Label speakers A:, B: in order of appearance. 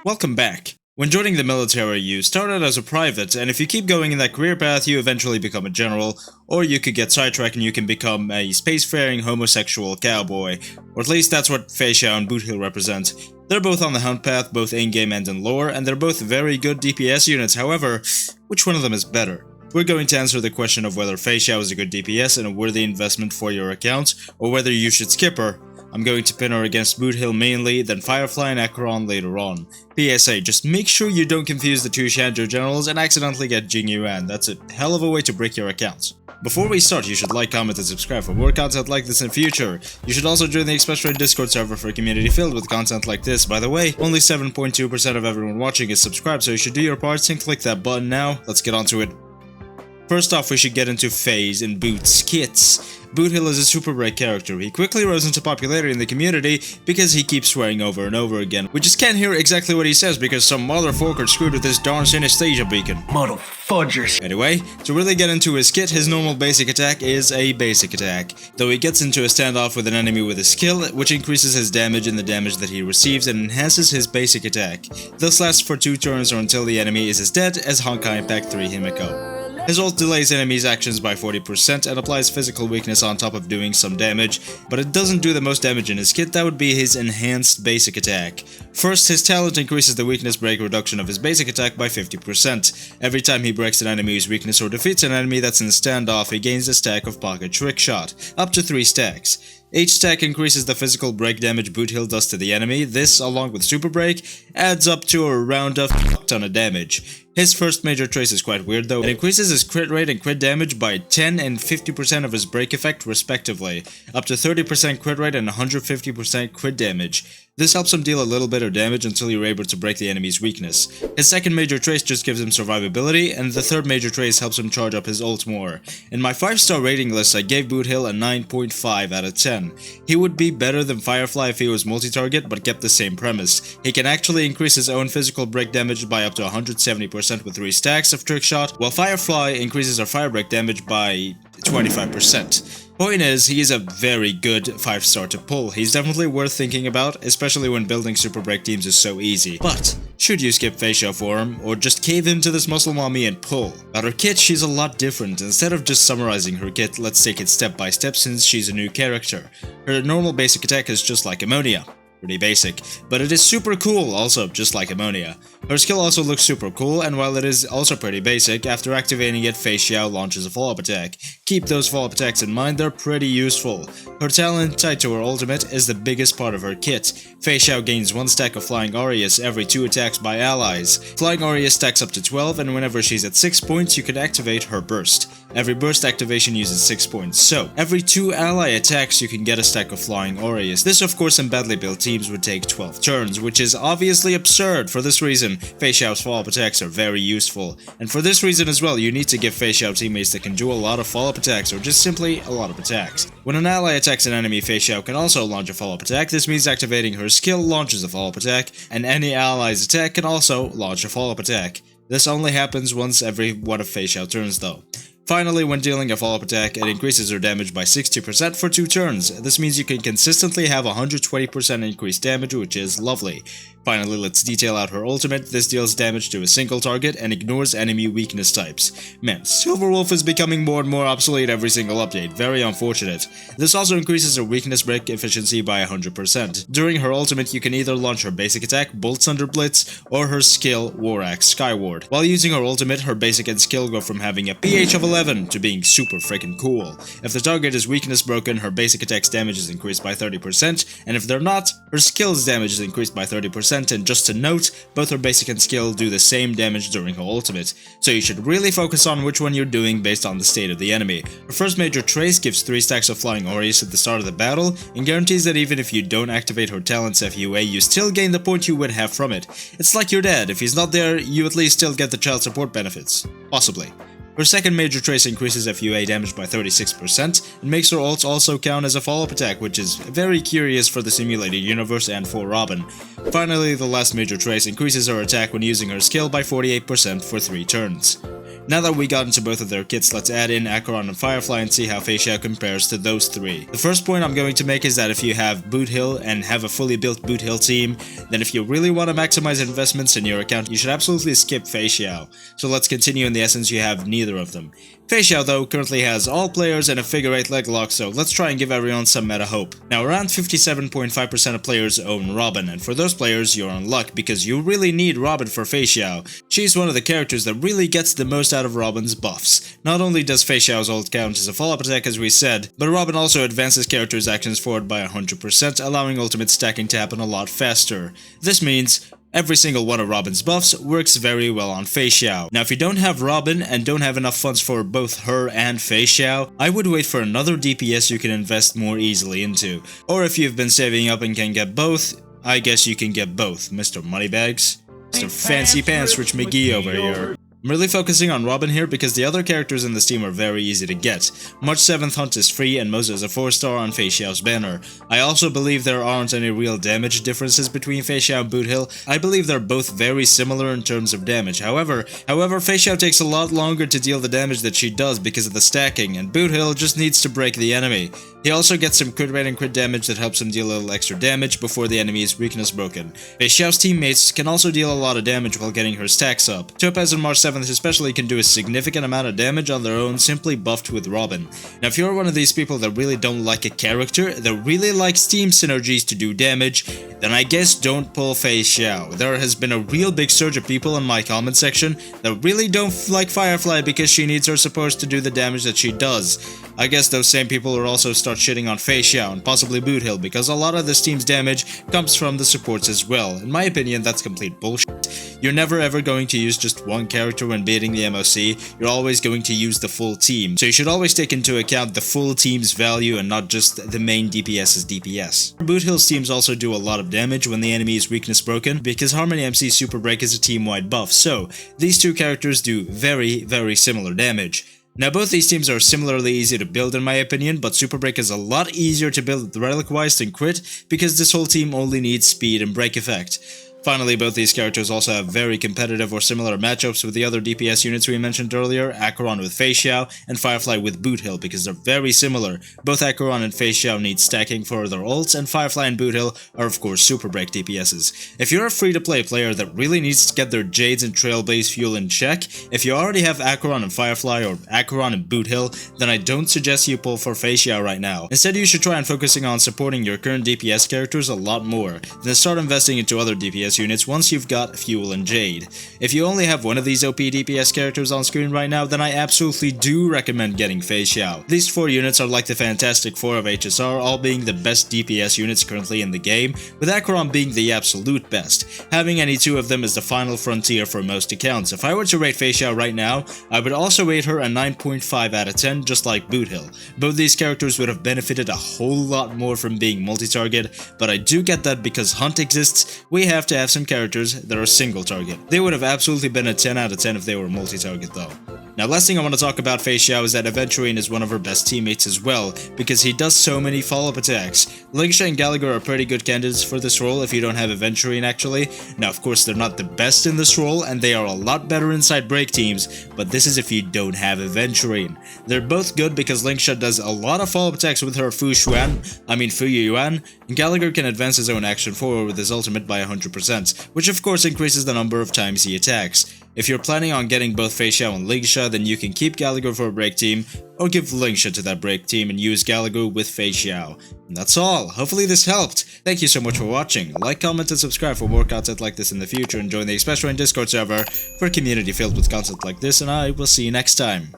A: Welcome back. When joining the military, you started as a private, and if you keep going in that career path, you eventually become a general, or you could get sidetracked and you can become a spacefaring homosexual cowboy. Or at least that's what Feixiao and Boothill represent. They're both on the hunt path, both in-game and in lore, and they're both very good DPS units. However, which one of them is better? We're going to answer the question of whether Feixiao is a good DPS and a worthy investment for your account, or whether you should skip her. I'm going to pin her against Boothill mainly, then Firefly and Acheron later on. PSA, just make sure you don't confuse the two Shanzhou generals and accidentally get Jing Yuan. That's a hell of a way to break your account. Before we start, you should like, comment, and subscribe for more content like this in future. You should also join the Express Trade Discord server for a community filled with content like this. By the way, only 7.2% of everyone watching is subscribed, so you should do your part and click that button now. Let's get on to it. First off, we should get into Fei's and Boot's kits. Boothill is a super bright character. He quickly rose into popularity in the community because he keeps swearing over and over again. We just can't hear exactly what he says because some motherfucker screwed with this darn synesthesia beacon.
B: Motherfudgers.
A: Anyway, to really get into his kit, his normal basic attack is a basic attack. Though he gets into a standoff with an enemy with his skill, which increases his damage and the damage that he receives and enhances his basic attack. This lasts for 2 turns or until the enemy is as dead as Honkai Impact 3 Himiko. His ult delays enemies' actions by 40% and applies physical weakness on top of doing some damage, but it doesn't do the most damage in his kit. That would be his enhanced basic attack. First, his talent increases the weakness break reduction of his basic attack by 50%. Every time he breaks an enemy's weakness or defeats an enemy that's in standoff, he gains a stack of pocket trick shot, up to 3 stacks. Each stack increases the physical break damage Boothill does to the enemy. This, along with super break, adds up to around a ton of damage. His first major trace is quite weird though. It increases his crit rate and crit damage by 10 and 50% of his break effect respectively, up to 30% crit rate and 150% crit damage. This helps him deal a little bit of damage until you're able to break the enemy's weakness. His second major trace just gives him survivability, and the third major trace helps him charge up his ult more. In my 5-star rating list, I gave Boothill a 9.5 out of 10. He would be better than Firefly if he was multi-target, but kept the same premise. He can actually increase his own physical break damage by up to 170% with 3 stacks of trick shot, while Firefly increases her fire break damage by 25%. Point is, he is a very good 5-star to pull. He's definitely worth thinking about, especially when building super break teams is so easy. But should you skip Feixiao for him, or just cave into this muscle mommy and pull? About her kit, she's a lot different. Instead of just summarizing her kit, let's take it step by step since she's a new character. Her normal basic attack is just like Ammonia. Pretty basic, but it is super cool, also just like Ammonia. Her skill also looks super cool, and while it is also pretty basic, after activating it, Feixiao launches a follow-up attack. Keep those follow-up attacks in mind, they're pretty useful. Her talent, tied to her ultimate, is the biggest part of her kit. Feixiao gains 1 stack of Flying Aureus every 2 attacks by allies. Flying Aureus stacks up to 12, and whenever she's at 6 points, you can activate her burst. Every burst activation uses 6 points, so every 2 ally attacks you can get a stack of Flying Aureus. This of course in badly built teams would take 12 turns, which is obviously absurd. For this reason, Feixiao's follow-up attacks are very useful. And for this reason as well, you need to give Feixiao teammates that can do a lot of follow-up attacks or just simply a lot of attacks. When an ally attacks an enemy, Feixiao can also launch a follow-up attack. This means activating her skill launches a follow-up attack, and any ally's attack can also launch a follow-up attack. This only happens once every one of Feixiao turns though. Finally, when dealing a follow-up attack, it increases her damage by 60% for 2 turns. This means you can consistently have 120% increased damage, which is lovely. Finally, let's detail out her ultimate. This deals damage to a single target and ignores enemy weakness types. Man, Silverwolf is becoming more and more obsolete every single update, very unfortunate. This also increases her weakness break efficiency by 100%. During her ultimate, you can either launch her basic attack, Bolt Thunder Blitz, or her skill, War Axe Skyward. While using her ultimate, her basic and skill go from having a pH of 11 to being super freaking cool. If the target is weakness broken, her basic attack's damage is increased by 30%, and if they're not, her skill's damage is increased by 30%, and just to note, both her basic and skill do the same damage during her ultimate, so you should really focus on which one you're doing based on the state of the enemy. Her first major trace gives 3 stacks of Flying Aureus at the start of the battle, and guarantees that even if you don't activate her talent's FUA, you still gain the point you would have from it. It's like your dad, if he's not there, you at least still get the child support benefits. Possibly. Her second major trace increases FUA damage by 36% and makes her ults also count as a follow-up attack, which is very curious for the simulated universe and for Robin. Finally, the last major trace increases her attack when using her skill by 48% for 3 turns. Now that we got into both of their kits, let's add in Acheron and Firefly and see how Feixiao compares to those three. The first point I'm going to make is that if you have Boot Hill and have a fully built Boot Hill team, then if you really want to maximize investments in your account, you should absolutely skip Feixiao. So let's continue in the essence you have neither of them. Feixiao though currently has all players and a figure 8 leg lock, so let's try and give everyone some meta hope. Now around 57.5% of players own Robin, and for those players you're in luck because you really need Robin for Feixiao. She's one of the characters that really gets the most out of Robin's buffs. Not only does Feixiao's ult count as a follow-up attack as we said, but Robin also advances characters' actions forward by 100%, allowing ultimate stacking to happen a lot faster. This means every single one of Robin's buffs works very well on Feixiao. Now if you don't have Robin and don't have enough funds for both her and Feixiao, I would wait for another DPS you can invest more easily into. Or if you've been saving up and can get both, I guess you can get both, Mr. Moneybags. Mr. Fancy Pants Rich McGee over here. I'm really focusing on Robin here because the other characters in this team are very easy to get. March 7th Hunt is free and Moza is a 4-star on Feixiao's banner. I also believe there aren't any real damage differences between Feixiao and Boot Hill. I believe they're both very similar in terms of damage. However, Feixiao takes a lot longer to deal the damage that she does because of the stacking, and Boot Hill just needs to break the enemy. He also gets some crit rate and crit damage that helps him deal a little extra damage before the enemy is weakness broken. Feixiao's teammates can also deal a lot of damage while getting her stacks up. Topaz and March 7th especially can do a significant amount of damage on their own simply buffed with Robin. Now if you're one of these people that really don't like a character, that really likes team synergies to do damage, then I guess don't pull Feixiao. There has been a real big surge of people in my comment section that really don't like Firefly because she needs her supports to do the damage that she does. I guess those same people will also start shitting on Feixiao and possibly Boot Hill because a lot of this team's damage comes from the supports as well. In my opinion, that's complete bullshit. You're never ever going to use just one character when beating the MOC, you're always going to use the full team. So you should always take into account the full team's value and not just the main DPS's DPS. Boot Hill's teams also do a lot of damage when the enemy is weakness broken because Harmony MC's Super Break is a team-wide buff, so these two characters do very similar damage. Now both these teams are similarly easy to build in my opinion, but Super Break is a lot easier to build relic-wise than Crit because this whole team only needs speed and break effect. Finally, both these characters also have very competitive or similar matchups with the other DPS units we mentioned earlier, Acheron with Feixiao and Firefly with Boot Hill because they're very similar. Both Acheron and Feixiao need stacking for their ults, and Firefly and Boot Hill are of course Super Break DPSs. If you're a free-to-play player that really needs to get their Jades and Trailblaze fuel in check, if you already have Acheron and Firefly or Acheron and Boot Hill, then I don't suggest you pull for Feixiao right now. Instead, you should try on focusing on supporting your current DPS characters a lot more, then start investing into other DPS units once you've got Fuel and Jade. If you only have one of these OP DPS characters on screen right now, then I absolutely do recommend getting Feixiao. These 4 units are like the Fantastic Four of HSR, all being the best DPS units currently in the game, with Acheron being the absolute best. Having any 2 of them is the final frontier for most accounts. If I were to rate Feixiao right now, I would also rate her a 9.5 out of 10 just like Boot Hill. Both these characters would have benefited a whole lot more from being multi-target, but I do get that because Hunt exists, we have to have some characters that are single target. They would have absolutely been a 10 out of 10 if they were multi-target though. Now last thing I want to talk about Feixiao is that Aventurine is one of her best teammates as well, because he does so many follow-up attacks. Lingsha and Gallagher are pretty good candidates for this role if you don't have Aventurine actually. Now of course they're not the best in this role and they are a lot better inside break teams, but this is if you don't have Aventurine. They're both good because Lingsha does a lot of follow-up attacks with her Fu Yuan, and Gallagher can advance his own action forward with his ultimate by 100%, which of course increases the number of times he attacks. If you're planning on getting both Feixiao and Lingsha, then you can keep Gallagher for a break team, or give Lingsha to that break team and use Gallagher with Feixiao. And that's all. Hopefully this helped. Thank you so much for watching. Like, comment, and subscribe for more content like this in the future, and join the Express Train Discord server for a community filled with content like this, and I will see you next time.